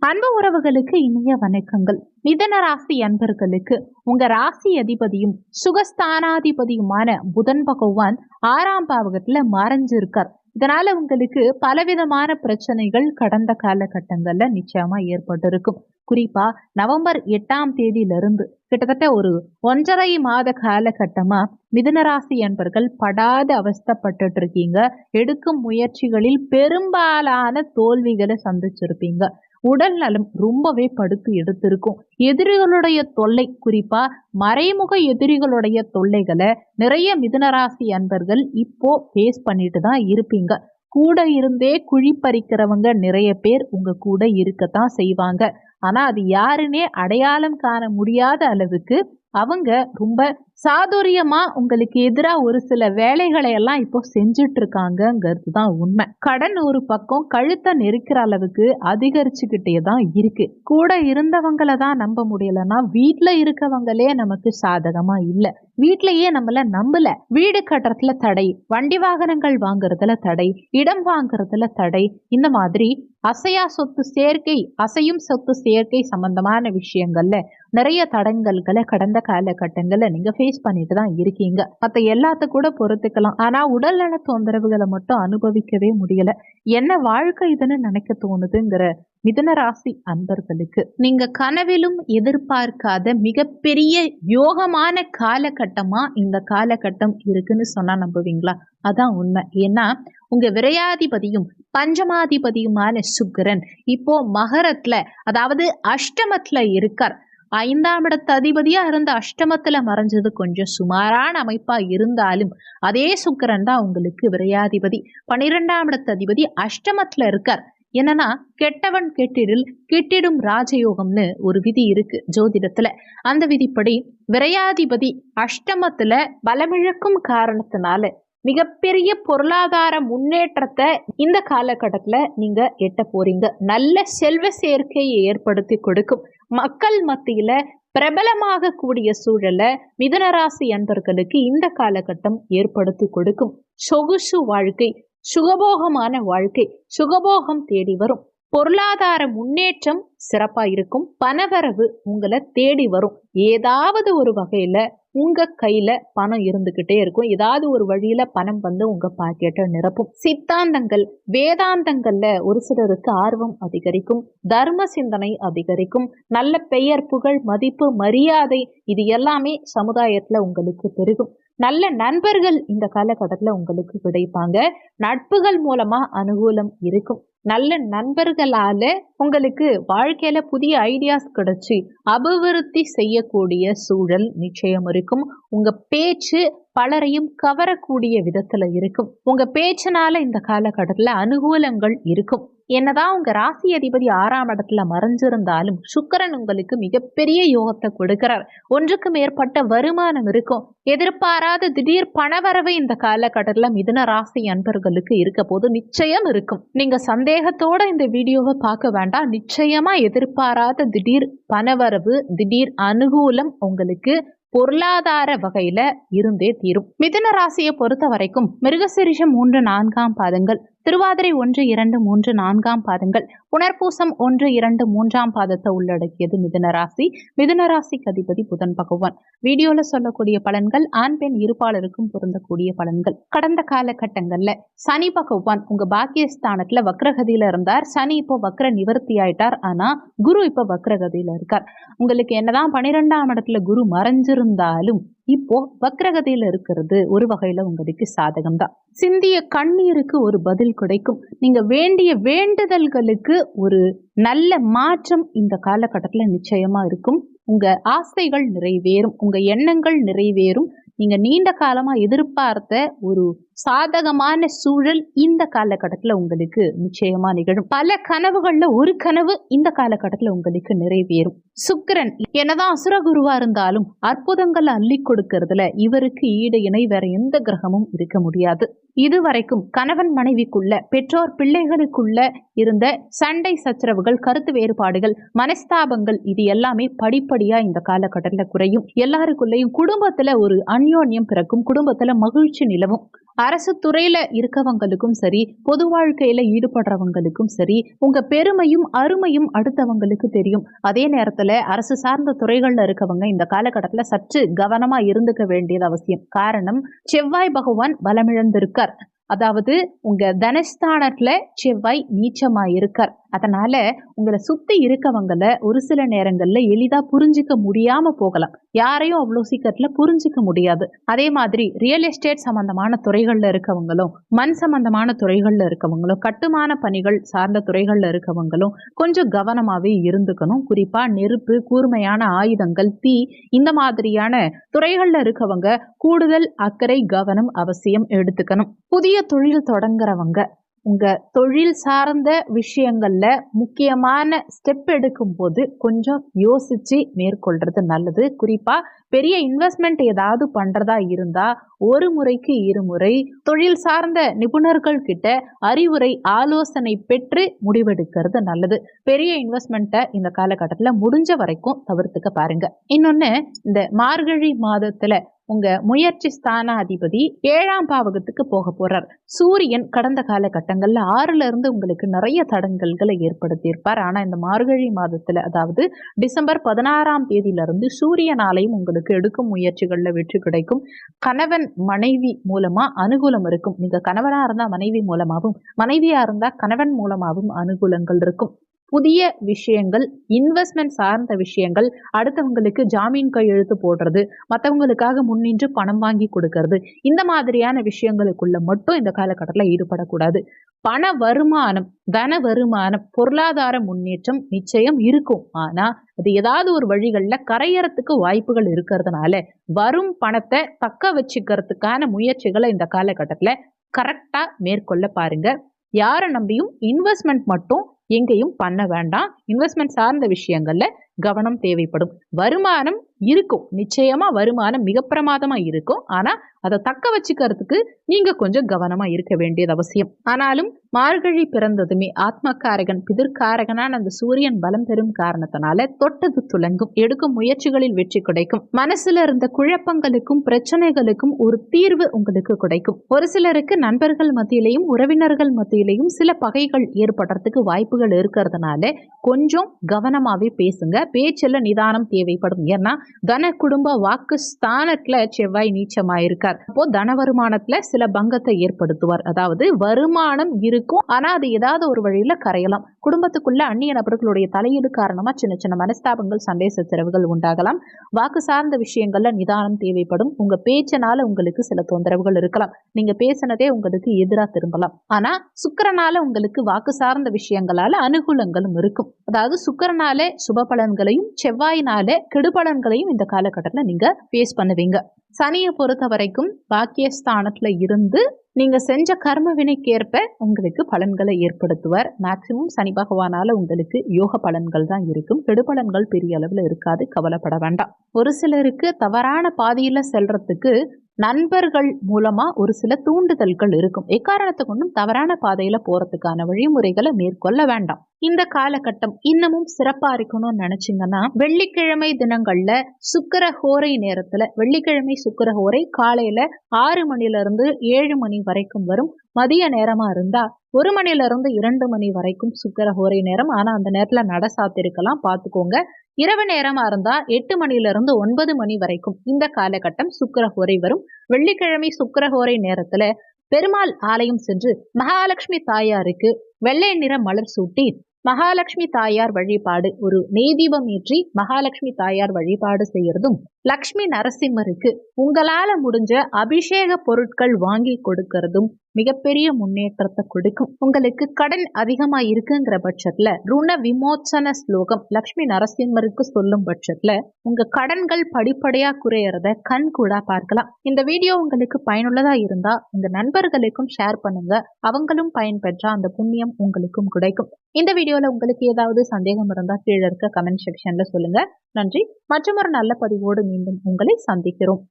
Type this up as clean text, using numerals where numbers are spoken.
அன்பு உறவுகளுக்கு இனிய வணக்கங்கள். மிதன ராசி அன்பர்களுக்கு உங்க ராசி அதிபதியும் சுகஸ்தானாதிபதியுமான புதன் பகவான் 6ஆம் பாவகத்துல மறைஞ்சிருக்கார். இதனால உங்களுக்கு பலவிதமான பிரச்சனைகள் கடந்த காலகட்டங்கள்ல நிச்சயமா ஏற்பட்டிருக்கும். குறிப்பா நவம்பர் 8ஆம் தேதியிலிருந்து கிட்டத்தட்ட ஒரு 1.5 மாத காலகட்டமா மிதுனராசி அன்பர்கள் படாத அவஸ்தப்பட்டு இருக்கீங்க. எடுக்கும் முயற்சிகளில் பெரும்பாலான தோல்விகளை சந்திச்சிருப்பீங்க. உடல் நலம் ரொம்பவே படுத்து எடுத்திருக்கும். எதிரிகளுடைய தொல்லை, குறிப்பா மறைமுக எதிரிகளுடைய தொல்லைகளை நிறைய மிதுனராசி அன்பர்கள் இப்போ ஃபேஸ் பண்ணிட்டு தான் இருப்பீங்க. கூட இருந்தே குழி பறிக்கிறவங்க நிறைய பேர் உங்க கூட இருக்கத்தான் செய்வாங்க. ஆனா அது யாருன்னே அடையாளம் காண முடியாத அளவுக்கு அவங்க ரொம்ப சாதுரியமா உங்களுக்கு எதிராக ஒரு சில வேலைகளை எல்லாம் இப்போ செஞ்சுட்டு இருக்காங்கிறது தான் உண்மை. கடன் ஒரு பக்கம் கழுத்தை நெருக்கிற அளவுக்கு அதிகரிச்சுக்கிட்டே தான் இருக்கு. கூட இருந்தவங்களை தான் நம்ப முடியலன்னா வீட்டுல இருக்கவங்களே நமக்கு சாதகமா இல்ல. வீட்லயே நம்மள நம்பல. வீடு கட்டுறதுல தடை, வண்டி வாகனங்கள் வாங்குறதுல தடை, இடம் வாங்குறதுல தடை, இந்த மாதிரி அசையா சொத்து சேர்க்கை, அசையும் சொத்து சேர்க்கை சம்பந்தமான விஷயங்கள்ல நிறைய தடங்கல்களை கடந்த காலகட்டங்கள்ல நீங்க ஃபேஸ் பண்ணிட்டு தான் இருக்கீங்க. மற்ற எல்லாத்த கூட பொறுத்துக்கலாம், ஆனா உடல்நல தொந்தரவுகளை மட்டும் அனுபவிக்கவே முடியல. என்ன வாழ்க்கை இதுன்னு நினைக்க தோணுதுங்கிற மிதுன ராசி அன்பர்களுக்கு நீங்க கனவிலும் எதிர்பார்க்காத மிகப்பெரிய யோகமான காலகட்டமா இந்த காலகட்டம் இருக்குன்னு சொன்னா நம்புவீங்களா? அதான் உண்மை. ஏன்னா உங்க விரையாதிபதியும் பஞ்சமாதிபதியுமான சுக்கிரன் இப்போ மகரத்துல, அதாவது அஷ்டமத்துல இருக்கார். 5ஆம் இடத்து அதிபதியா இருந்த அஷ்டமத்துல மறைஞ்சது கொஞ்சம் சுமாரான அமைப்பா இருந்தாலும் அதே சுக்கிரன் தான் உங்களுக்கு விரையாதிபதி. 12ஆம் இடத்து அதிபதி அஷ்டமத்துல இருக்கார். என்னன்னா கெட்டவன் கெட்டிடில் கெட்டிடும் ராஜயோகம்னு ஒரு விதி இருக்கு ஜோதிடத்துல. அந்த விதிப்படி விரையாதிபதி அஷ்டமத்துல பலமிழக்கும் காரணத்தினால மிகப்பெரிய பொருளாதார முன்னேற்றத்தை இந்த காலகட்டத்துல நீங்க எட்ட போறீங்க. நல்ல செல்வ சேர்க்கையை ஏற்படுத்தி கொடுக்கும். மக்கள் மத்தியில பிரபலமாக கூடிய சூழலை மிதுனராசி அன்பர்களுக்கு இந்த காலகட்டம் ஏற்படுத்தி கொடுக்கும். சொகுசு வாழ்க்கை, சுகபோகமான வாழ்க்கை, சுகபோகம் தேடி வரும். பொருளாதார முன்னேற்றம் சிறப்பா இருக்கும். பணவரவு உங்களை தேடி வரும். ஏதாவது ஒரு வகையில உங்க கையில பணம் இருந்துகிட்டே இருக்கும். ஏதாவது ஒரு வழியில பணம் வந்து உங்க பாக்கெட்டை நிரப்பும். சித்தாந்தங்கள், வேதாந்தங்கள்ல ஒரு சிலருக்கு ஆர்வம் அதிகரிக்கும். தர்ம சிந்தனை அதிகரிக்கும். நல்ல பெயர், புகழ், மதிப்பு, மரியாதை இது எல்லாமே சமுதாயத்துல உங்களுக்கு பெருகும். நல்ல நண்பர்கள் இந்த காலகட்டத்துல உங்களுக்கு கிடைப்பாங்க. நட்புகள் மூலமா அனுகூலம் இருக்கும். நல்ல நண்பர்களால உங்களுக்கு வாழ்க்கையில புதிய ஐடியாஸ் கிடைச்சி அபிவிருத்தி செய்யக்கூடிய சூழல் நிச்சயம் இருக்கும். உங்க பேச்சு பலரையும் கவரக்கூடிய விதத்துல இருக்கும். உங்க பேச்சினால இந்த காலகட்டத்துல அனுகூலங்கள் இருக்கும். என்னதான் உங்க ராசி அதிபதி 6ஆம் இடத்துல மறைஞ்சிருந்தாலும் சுக்கிரன் உங்களுக்கு மிகப்பெரிய யோகத்தை கொடுக்கிறார். ஒன்றுக்கு மேற்பட்ட வருமானம் இருக்கும். எதிர்பாராத திடீர் பணவரவு இந்த காலகட்டத்துல மிதுன ராசி அன்பர்களுக்கு இருக்க போது நிச்சயம் இருக்கும். நீங்க சந்தேகத்தோட இந்த வீடியோவை பார்க்க வேண்டாம். நிச்சயமா எதிர்பாராத திடீர் பணவரவு, திடீர் அனுகூலம் உங்களுக்கு பொருளாதார வகையில இருந்தே தீரும். மிதுன ராசியை பொறுத்த வரைக்கும் மிருகசீரிஷம் 3, 4ஆம் பாதங்கள், திருவாதிரை 1, 2, 3, 4ஆம் பாதங்கள், புனர்பூசம் 1, 2, 3ஆம் பாதத்தை உள்ளடக்கியது மிதுன ராசி. மிதுன ராசிக்கு அதிபதி புதன் பகவான். வீடியோல சொல்லக்கூடிய பலன்கள் ஆண் பெண் இருப்பாளருக்கும் பொருந்தக்கூடிய பலன்கள். கடந்த காலகட்டங்கள்ல சனி பகவான் உங்க பாக்கியஸ்தானத்துல வக்ரகதியில இருந்தார். சனி இப்போ வக்ர நிவர்த்தி ஆயிட்டார். ஆனா குரு இப்ப வக்ரகதியில இருக்கார். உங்களுக்கு என்னதான் 12ஆம் இடத்துல குரு மறைஞ்சிருந்தாலும் இப்போ வக்ரகதியில இருக்கிறது ஒரு வகையில உங்களுக்கு சாதகம் தான். சிந்திய கண்ணீருக்கு ஒரு பதில் கிடைக்கும். நீங்க வேண்டிய வேண்டுதல்களுக்கு ஒரு நல்ல மாற்றம் இந்த காலகட்டத்துல நிச்சயமா இருக்கும். உங்க ஆசைகள் நிறைவேறும். உங்க எண்ணங்கள் நிறைவேறும். நீங்க நீண்ட காலமா எதிர்பார்த்த ஒரு சாதகமான சூழல் இந்த காலகட்டத்துல உங்களுக்கு நிச்சயமா நிகழும். பல கனவுகள்ல ஒரு கனவு இந்த காலகட்டத்துல உங்களுக்கு நிறைவேறும். சுக்கிரன் என்னதான் அசுரகுருவா இருந்தாலும் அற்புதங்களை அள்ளி கொடுக்கறதுல இவருக்கு ஈடு இணை வேற எந்த கிரகமும் இருக்க முடியாது. இதுவரைக்கும் கணவன் மனைவிக்குள்ள, பெற்றோர் பிள்ளைகளுக்குள்ள இருந்த சண்டை சச்சரவுகள், கருத்து வேறுபாடுகள், மனஸ்தாபங்கள் இது எல்லாமே படிப்படியா இந்த காலகட்டத்தில் குறையும். எல்லாருக்குள்ளேயும் குடும்பத்துல ஒரு அந்யோன்யம் பிறக்கும், குடும்பத்துல மகிழ்ச்சி நிலவும். அரசு துறையில இருக்கவங்களுக்கும் சரி, பொது வாழ்க்கையில ஈடுபடுறவங்களுக்கும் சரி, உங்க பெருமையும் அருமையும் அடுத்தவங்களுக்கு தெரியும். அதே நேரத்துல அரசு சார்ந்த துறைகள்ல இருக்கவங்க இந்த காலகட்டத்துல சற்று கவனமா இருந்துக்க வேண்டியது அவசியம். காரணம், செவ்வாய் பகவான் பலமிழந்திருக்கார். அதாவது உங்க தனஸ்தானத்துல செவ்வாய் நீச்சமா இருக்கார். அதனால உங்களை சுத்தி இருக்கவங்கள ஒரு சில நேரங்கள்ல எளிதா புரிஞ்சிக்க முடியாம போகலாம். யாரையும் அவ்வளவு சீக்கிரத்துல புரிஞ்சிக்க முடியாது. அதே மாதிரி ரியல் எஸ்டேட் சம்பந்தமான துறைகள்ல இருக்கவங்களும், மண் சம்பந்தமான துறைகள்ல இருக்கவங்களும், கட்டுமான பணிகள் சார்ந்த துறைகள்ல இருக்கவங்களும் கொஞ்சம் கவனமாவே இருந்துக்கணும். குறிப்பா நெருப்பு, கூர்மையான ஆயுதங்கள், தீ இந்த மாதிரியான துறைகள்ல இருக்கவங்க கூடுதல் அக்கறை கவனம் அவசியம் எடுத்துக்கணும். புதிய தொழில் தொடங்குறவங்க உங்க தொழில் சார்ந்த விஷயங்கள்ல முக்கியமான ஸ்டெப் எடுக்கும் போது கொஞ்சம் யோசிச்சு மேற்கொள்றது நல்லது. குறிப்பா பெரிய இன்வெஸ்ட்மெண்ட் ஏதாவது பண்றதா இருந்தா ஒரு முறைக்கு இருமுறை தொழில் சார்ந்த நிபுணர்கள் கிட்ட அறிவுரை ஆலோசனை பெற்று முடிவெடுக்கிறது நல்லது. பெரிய இன்வெஸ்ட்மெண்ட்டை இந்த காலகட்டத்தில் முடிஞ்ச வரைக்கும் தவிர்த்துக்க பாருங்க. இன்னொன்னு, இந்த மார்கழி மாதத்துல உங்க முயற்சி ஸ்தானாதிபதி 7ஆம் பாவகத்துக்கு போக போறார். சூரியன் கடந்த காலகட்டங்கள்ல 6ல இருந்து உங்களுக்கு நிறைய தடங்கல்களை ஏற்படுத்தியிருப்பார். ஆனா இந்த மார்கழி மாதத்துல, அதாவது டிசம்பர் 16ஆம் தேதியிலிருந்து சூரியனாலையும் உங்களுக்கு எடுக்கும் முயற்சிகள்ல வெற்றி கிடைக்கும். கணவன் மனைவி மூலமா அனுகூலம் இருக்கும். நீங்க கணவனா இருந்தா மனைவி மூலமாகவும், மனைவியா இருந்தா கணவன் மூலமாகவும் அனுகூலங்கள் இருக்கும். புதிய விஷயங்கள், இன்வெஸ்ட்மெண்ட் சார்ந்த விஷயங்கள், அடுத்தவங்களுக்கு ஜாமீன் கையெழுத்து போடுறது, மற்றவங்களுக்காக முன்னின்று பணம் வாங்கி கொடுக்கறது, இந்த மாதிரியான விஷயங்களுக்குள்ள மட்டும் இந்த காலகட்டத்தில் ஈடுபடக்கூடாது. பண வருமானம், தன வருமானம், பொருளாதார முன்னேற்றம் நிச்சயம் இருக்கும். ஆனா அது ஏதாவது ஒரு வழிகளில் கரையறதுக்கு வாய்ப்புகள் இருக்கிறதுனால வரும் பணத்தை தக்க வச்சுக்கிறதுக்கான முயற்சிகளை இந்த காலகட்டத்தில் கரெக்டா மேற்கொள்ள பாருங்க. யாரை நம்பியும் இன்வெஸ்ட்மெண்ட் மட்டும் எங்கேயும் பண்ண வேண்டாம். இன்வெஸ்ட்மெண்ட் சார்ந்த விஷயங்கள்ல கவனம் தேவைப்படும். வருமானம் இருக்கும், நிச்சயமா வருமானம் மிக பிரமாதமா இருக்கும். ஆனா அதை தக்க வச்சுக்கிறதுக்கு நீங்க கொஞ்சம் கவனமா இருக்க வேண்டியது அவசியம். ஆனாலும் மார்கழி பிறந்ததுமே ஆத்மகாரகன், பிதிர்காரகனான அந்த சூரியன் பலம் பெறும் காரணத்தினால தொட்டது துலங்கும், எடுக்கும் முயற்சிகளில் வெற்றி கிடைக்கும். மனசுல இருந்த குழப்பங்களுக்கும் பிரச்சனைகளுக்கும் ஒரு தீர்வு உங்களுக்கு கிடைக்கும். ஒரு சிலருக்கு நண்பர்கள் மத்தியிலையும் உறவினர்கள் மத்தியிலையும் சில பகைகள் ஏற்படுறதுக்கு வாய்ப்புகள் இருக்கிறதுனால கொஞ்சம் கவனமாவே பேசுங்க. பேச்சுல நிதானம் தேவைப்படும். ஏன்னா தன குடும்ப வாக்கு ஸ்தானத்துல செவ்வாய் நீச்சமாயிருக்கார். அப்போ தன வருமானத்துல சில பங்கத்தை ஏற்படுத்துவார். அதாவது வருமானம் இருக்கும், ஆனா அது ஏதாவது ஒரு வழியில கரையலாம். குடும்பத்துக்குள்ள அந்நிய நபர்களுடைய தலையீடு காரணமா சின்ன சின்ன மனஸ்தாபங்கள், சண்டை சச்சரவுகள் உண்டாகலாம். வாக்கு சார்ந்த விஷயங்கள்ல நிதானம் தேவைப்படும். உங்க பேச்சனால உங்களுக்கு சில தொந்தரவுகள் இருக்கலாம். நீங்க பேசினதே உங்களுக்கு எதிராக திரும்பலாம். ஆனா சுக்கிரனால உங்களுக்கு வாக்கு சார்ந்த விஷயங்களால அனுகூலங்களும் இருக்கும். அதாவது சுக்கிரனால சுப பலன்களையும் செவ்வாயினால கெடுபலன்களையும் இந்த காலகட்டத்தில் நீங்க ஃபேஸ் பண்ணுவீங்க. சனியை பொறுத்த வரைக்கும் பாக்கியஸ்தானத்துல இருந்து நீங்க செஞ்ச கர்ம வினைக்கேற்ப உங்களுக்கு பலன்களை ஏற்படுத்துவார். மேக்சிமம் சனி பகவானால உங்களுக்கு யோக பலன்கள் தான் இருக்கும். கெடுபலன்கள் பெரிய அளவில் இருக்காது, கவலைப்பட வேண்டாம். ஒரு சிலருக்கு தவறான பாதையில செல்றதுக்கு நண்பர்கள் மூலமா ஒரு சில தூண்டுதல்கள் இருக்கும். எக்காரணத்தை கொண்டும் தவறான பாதையில போறதுக்கான வழிமுறைகளை மேற்கொள்ள வேண்டாம். இந்த காலகட்டம் இன்னமும் சிறப்பா இருக்கணும்னு நினைச்சீங்கன்னா, வெள்ளிக்கிழமை தினங்கள்ல சுக்கிர ஹோரை நேரத்துல, வெள்ளிக்கிழமை சுக்கிர ஹோரை காலையில 6 மணிலிருந்து 7 மணி வரைக்கும் வரும். மதிய நேரமா இருந்தா 1 மணிலிருந்து 2 மணி வரைக்கும் சுக்கிர ஹோரை நேரம். ஆனா அந்த நேரத்துல நட சாத்திருக்கலாம், பார்த்துக்கோங்க. இரவு நேரமா இருந்தா 8 மணிலிருந்து 9 மணி வரைக்கும் இந்த காலகட்டம் சுக்கிர ஹோரை வரும். வெள்ளிக்கிழமை சுக்கிர ஹோரை நேரத்துல பெருமாள் ஆலயம் சென்று மகாலட்சுமி தாயாருக்கு வெள்ளை நிற மலர் சூட்டி மகாலட்சுமி தாயார் வழிபாடு, ஒரு நெய்தீபம் ஏற்றி மகாலட்சுமி தாயார் வழிபாடு செய்யறதும், லக்ஷ்மி நரசிம்மருக்கு உங்களால முடிஞ்ச அபிஷேக பொருட்கள் வாங்கி கொடுக்கறதும் மிகப்பெரிய முன்னேற்றத்தை கொடுக்கும். உங்களுக்கு கடன் அதிகமா இருக்குங்கிற பட்சத்துல ருண விமோச்சன ஸ்லோகம் லக்ஷ்மி நரசிம்மருக்கு சொல்லும் பட்சத்துல உங்க கடன்கள் படிப்படியா குறையறத கண் கூட பார்க்கலாம். இந்த வீடியோ உங்களுக்கு பயனுள்ளதா இருந்தா உங்க நண்பர்களுக்கும் ஷேர் பண்ணுங்க. அவங்களும் பயன்பெற்றா அந்த புண்ணியம் உங்களுக்கும் கிடைக்கும். இந்த வீடியோல உங்களுக்கு ஏதாவது சந்தேகம் இருந்தா கீழே இருக்க கமெண்ட் செக்ஷன்ல சொல்லுங்க. நன்றி. மற்றொரு நல்ல பதிவோடு மீண்டும் உங்களை சந்திக்கிறோம்.